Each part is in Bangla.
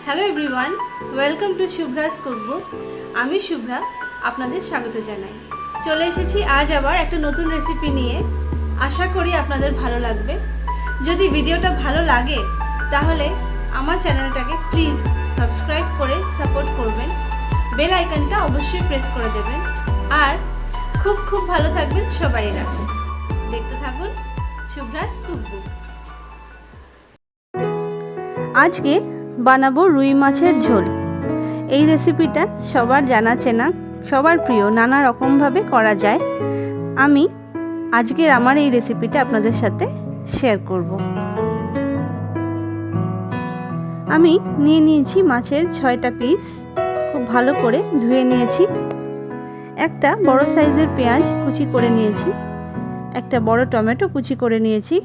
Hello everyone, welcome to Shubhra's cookbook. আমি শুভ্রা, আপনাদের স্বাগত জানাই। চলে এসেছি আজ আবার একটা নতুন রেসিপি নিয়ে। আশা করি আপনাদের ভালো লাগবে। যদি ভিডিওটা ভালো লাগে তাহলে আমার চ্যানেলটাকে প্লিজ সাবস্ক্রাইব করে সাপোর্ট করবেন। বেল আইকনটা অবশ্যই প্রেস করে দেবেন। আর খুব খুব ভালো থাকবেন সবাই। রাখুন, দেখতে থাকুন শুভ্রাস কুকবুক। আজকে বানাবো রুই মাছের ঝোল। এই রেসিপিটা সবার জানা চেনা, সবার প্রিয়, নানা রকমভাবে করা যায়। আমি আজকের আমার এই রেসিপিটা আপনাদের সাথে শেয়ার করব। আমি নিয়ে নিয়েছি মাছের 6টা পিস, খুব ভালো করে ধুয়ে নিয়েছি। একটা বড় সাইজের পেঁয়াজ কুচি করে নিয়েছি, একটা বড় টমেটো কুচি করে নিয়েছি,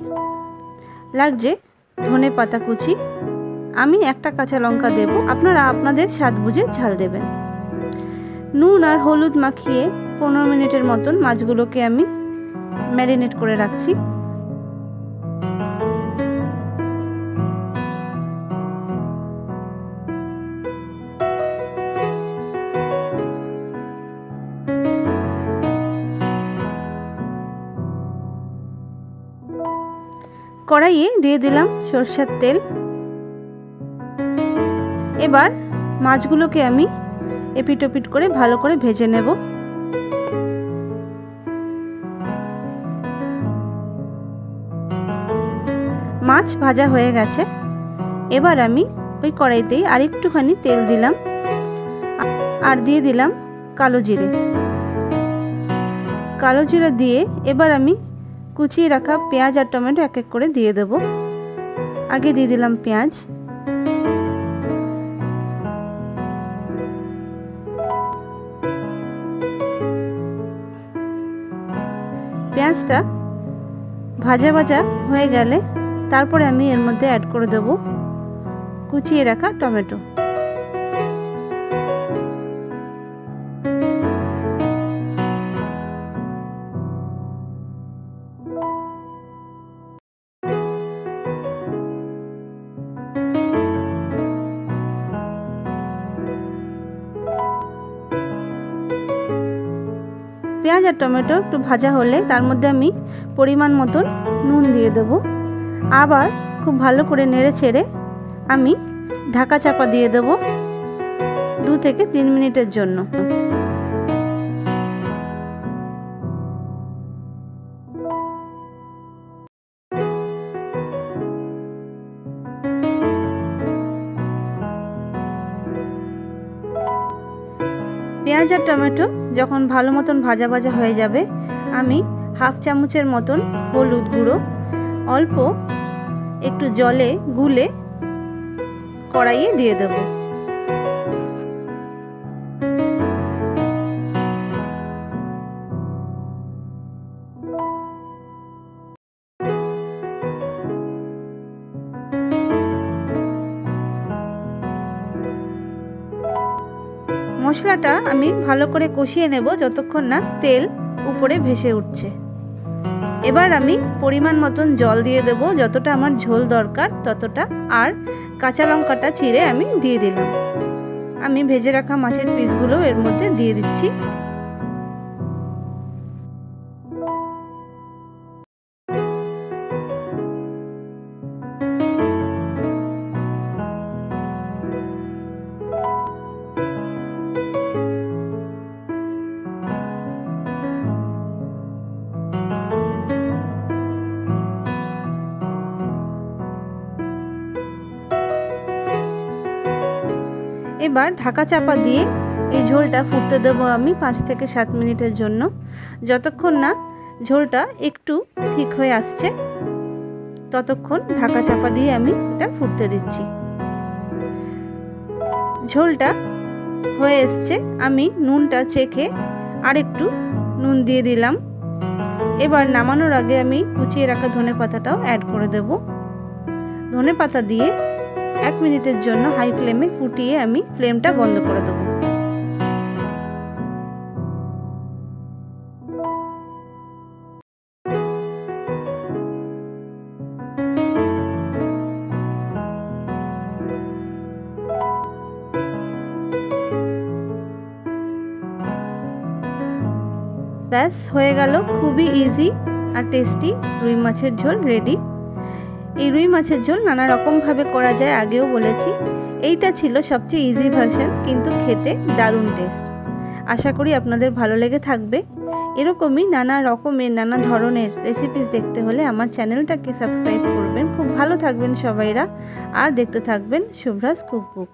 লাগছে ধনে পাতা কুচি। আমি একটা কাঁচা লঙ্কা দেব, আপনারা আপনাদের স্বাদ বুঝে ঝাল দেবেন। নুন আর হলুদ মাখিয়ে 15 মিনিটের মতন মাছগুলোকে আমি ম্যারিনেট করে রাখছি। কড়াইয়ে দিয়ে দিলাম সরষের তেল। এবার মাছগুলোকে আমি এপিট ওপিট করে ভালো করে ভেজে নেব। মাছ ভাজা হয়ে গেছে। এবার আমি ওই কড়াইতেই আরেকটুখানি তেল দিলাম আর দিয়ে দিলাম কালো জিরে। কালো জিরা দিয়ে এবার আমি কুচিয়ে রাখা পেঁয়াজ আর টমেটো এক এক করে দিয়ে দেব। আগে দিয়ে দিলাম পেঁয়াজ, পেঁয়াজটা ভাজা ভাজা হয়ে গেলে তারপরে আমি এর মধ্যে অ্যাড করে দেব কুচিয়ে রাখা টমেটো। পেঁয়াজ আর টমেটো একটু ভাজা হলে তার মধ্যে আমি পরিমাণ মতন নুন দিয়ে দেব। আবার খুব ভালো করে নেড়ে চেড়ে আমি ঢাকা চাপা দিয়ে দেব 2 থেকে 3 মিনিটের জন্য। পেঁয়াজ আর টমেটো যখন ভালো মতন ভাজা ভাজা হয়ে যাবে, আমি হাফ চামচের মতন হলুদ গুঁড়ো অল্প একটু জলে গুলে কড়াইয়ে দিয়ে দেব। মশলাটা আমি ভালো করে কষিয়ে নেব যতক্ষণ না তেল উপরে ভেসে উঠছে। এবার আমি পরিমাণ মতন জল দিয়ে দেব, যতটা আমার ঝোল দরকার ততটা। আর কাঁচা লঙ্কাটা চিড়ে আমি দিয়ে দিলাম। আমি ভেজে রাখা মাছের পিসগুলো এর মধ্যে দিয়ে দিচ্ছি। এবার ঢাকা চাপা দিয়ে এই ঝোলটা ফুটতে দেবো আমি 5 থেকে 7 মিনিটের জন্য, যতক্ষণ না ঝোলটা একটু ঠিক হয়ে আসছে ততক্ষণ ঢাকা চাপা দিয়ে আমি এটা ফুটতে দিচ্ছি। ঝোলটা হয়ে এসছে, আমি নুনটা চেখে আরেকটু নুন দিয়ে দিলাম। এবার নামানোর আগে আমি কুচিয়ে রাখা ধনে পাতাটাও অ্যাড করে দেব। ধনে পাতা দিয়ে 1 মিনিটের জন্য হাই ফ্লেমে ফুটিয়ে আমি ফ্লেমটা বন্ধ করে দেবো। ব্যাস হয়ে গেল, খুবই ইজি আর টেস্টি রুই মাছের ঝোল রেডি। এই রুই মাছের ঝোল নানা রকমভাবে করা যায়, আগেও বলেছি। এইটা ছিল সবচেয়ে ইজি ভার্সন, কিন্তু খেতে দারুণ টেস্ট। আশা করি আপনাদের ভালো লেগে থাকবে। এরকমই নানা রকমের নানা ধরনের রেসিপিস দেখতে হলে আমার চ্যানেলটাকে সাবস্ক্রাইব করবেন। খুব ভালো থাকবেন সবাইরা, আর দেখতে থাকবেন শুভ্রাস কুকবুক।